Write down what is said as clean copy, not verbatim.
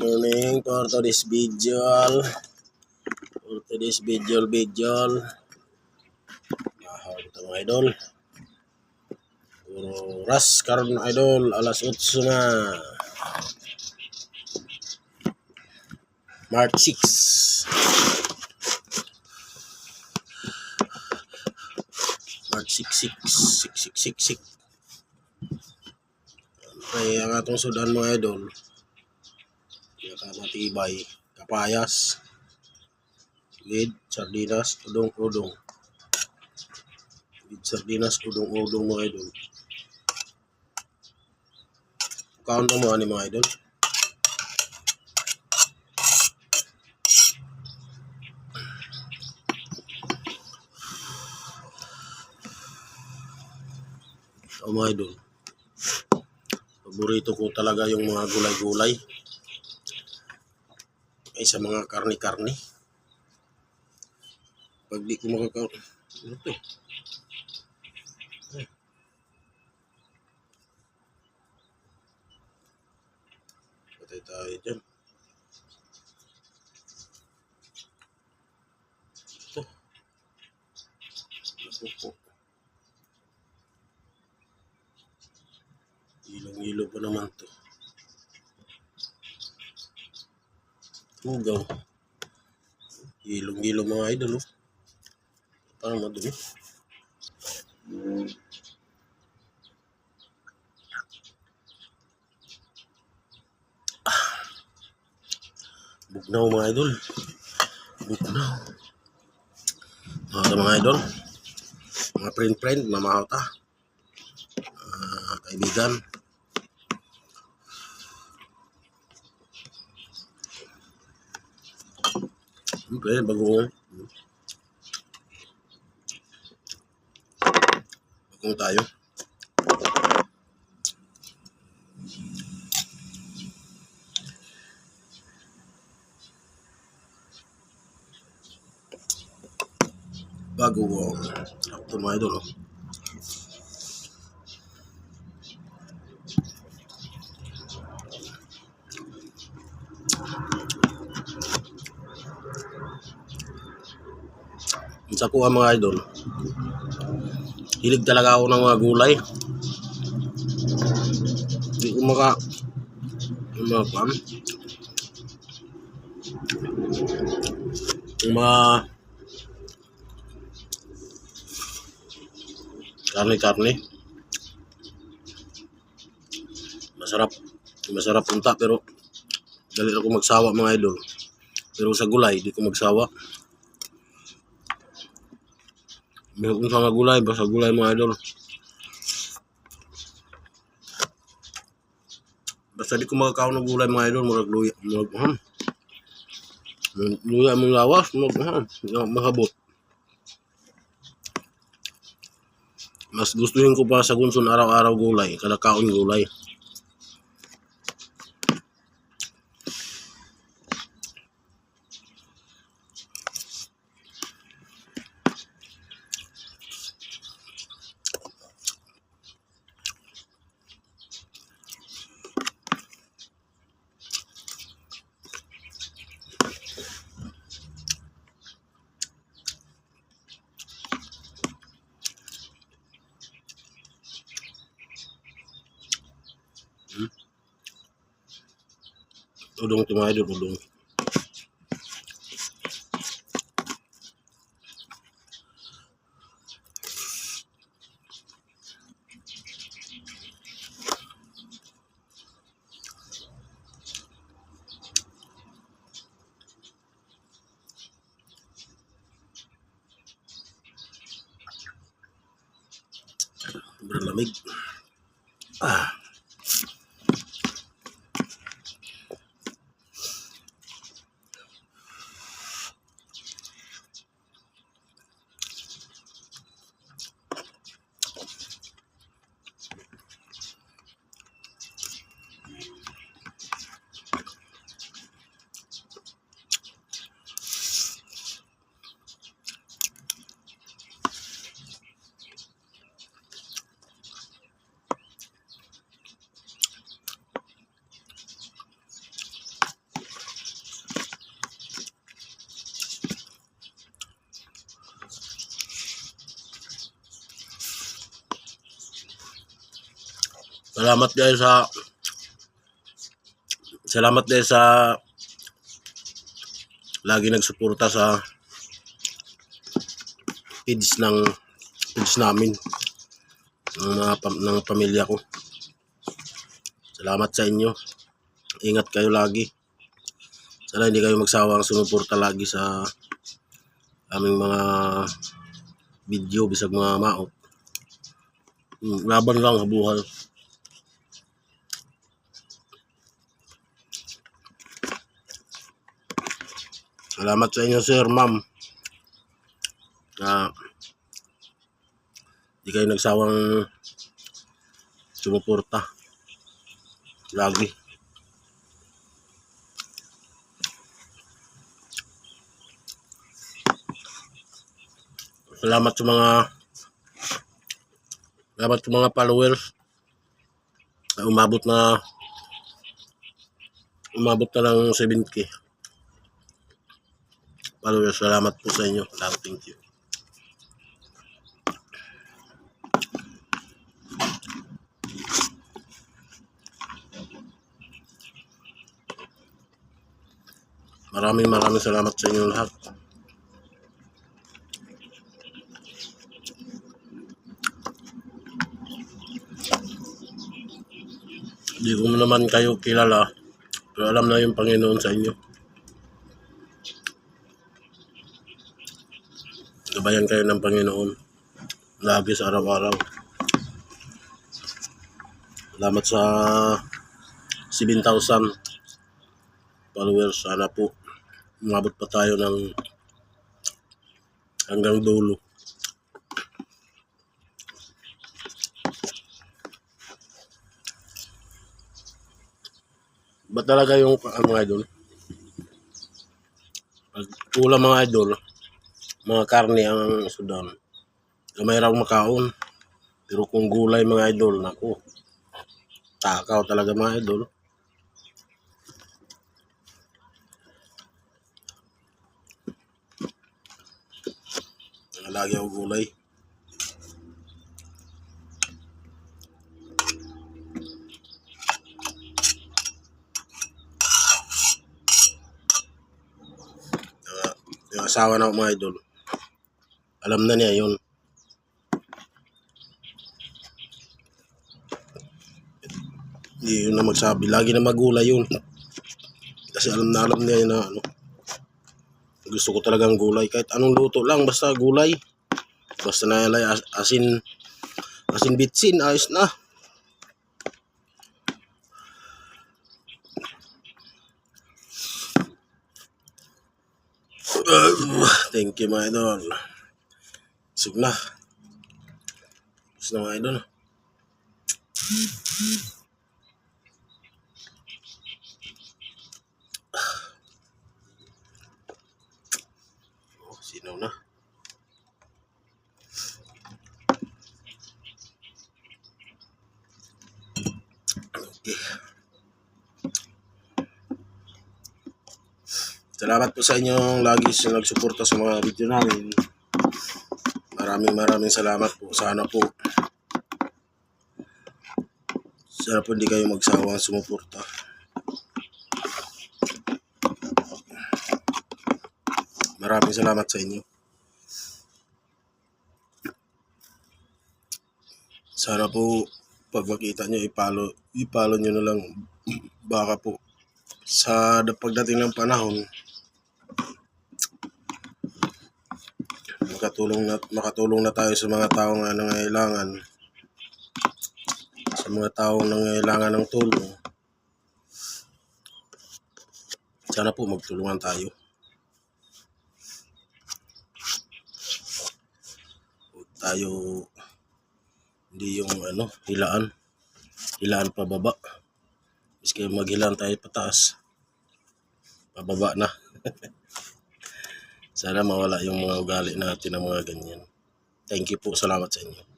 Morning for today's video. Mahal ito mga idol. Oras karon idol, alas 8 na. March 6. March 6. Ay, ang atong sudan mga idol. Matibay, kapayas, with sardinas, udong-udong. With sardinas, udong-udong mga idol. Kaon mo ani mga idol. O mga idol. Paborito ko talaga yung mga gulay-gulay. Ay sa mga karni-karni. Pag di ko makakaon, ano to? Patay tayo dyan. Ito. Naku po. Ilong-ilong pa naman to. Hugaw. Ilong-ilong mga idol. Oh. Parang madumi. Bugnaw mga idol. Bugnaw. Mga idol. Mga friend, mamahaw ta. Kaibigan. Siyempre, bagong tayo. Bago ito mga idol. Oh. Sa kuha mga idol, hilig talaga ako ng mga gulay. Hindi ko mga karne-karne. Masarap punta pero dali ako magsawa mga idol. Pero sa gulay, di ko magsawa. Meron sa mga gulay, basta gulay mga idol. Basta di ko makakaon ng gulay mga idol, murag luya mong lawas, mahabot. Mas gustuhin ko pa sa gunson araw-araw gulay, kada kaon gulay. Udong ito mga idol, udong. Sobrang lamig. Salamat dahil sa lagi nagsuporta sa page namin ng pamilya ko. Salamat sa inyo. Ingat kayo lagi. Sana hindi kayo magsawang sumuporta lagi sa aming mga video bisag mga maot. Laban lang sa buhay. Salamat sa inyo, sir, ma'am, na di kayo nagsawang sumuporta lagi. Salamat sa mga followers na umabot na ng 7K followers. Salamat po sa inyo. Thank you. Maraming salamat sa inyo lahat. Hindi ko naman kayo kilala, pero alam na yung Panginoon sa inyo. Gabayan kayo ng Panginoon lagi sa araw-araw. Salamat sa 7,000 followers. Sana po umabot pa tayo ng hanggang dulo. Ba talaga yung mga idol? Pag ulam mga idol, mga karne ang sudan. Gamay raw makaon. Pero kung gulay mga idol, naku, takaw talaga mga idol. Lagi ako gulay. Yung asawa na mga idol, alam na niya yun. Hindi yun na magsabi. Lagi na magulay yun. Kasi alam niya na gusto ko talagang gulay. Kahit anong luto lang, basta gulay. Basta nalay asin bitsin, ayos na. Thank you mga idol. Sug na. Gusto na mga idol. Sinaw na. Okay. Salamat po sa inyong lagi sa nagsuporta sa mga video namin. Maraming salamat po. Sana po hindi kayo magsawang sumuporta. Maraming salamat sa inyo. Sana po pag makita nyo, ipalo nyo na lang. Baka po sa pagdating ng panahon, makatulong na tayo sa mga taong nangangailangan, sa mga taong nangangailangan ng tulong. Sana po magtulungan tayo. Huwag tayo hindi yung hilaan pababa. Miski maghilaan tayo pataas, pababa na. Sana mawala yung mga ugali natin ng mga ganyan. Thank you po. Salamat sa inyo.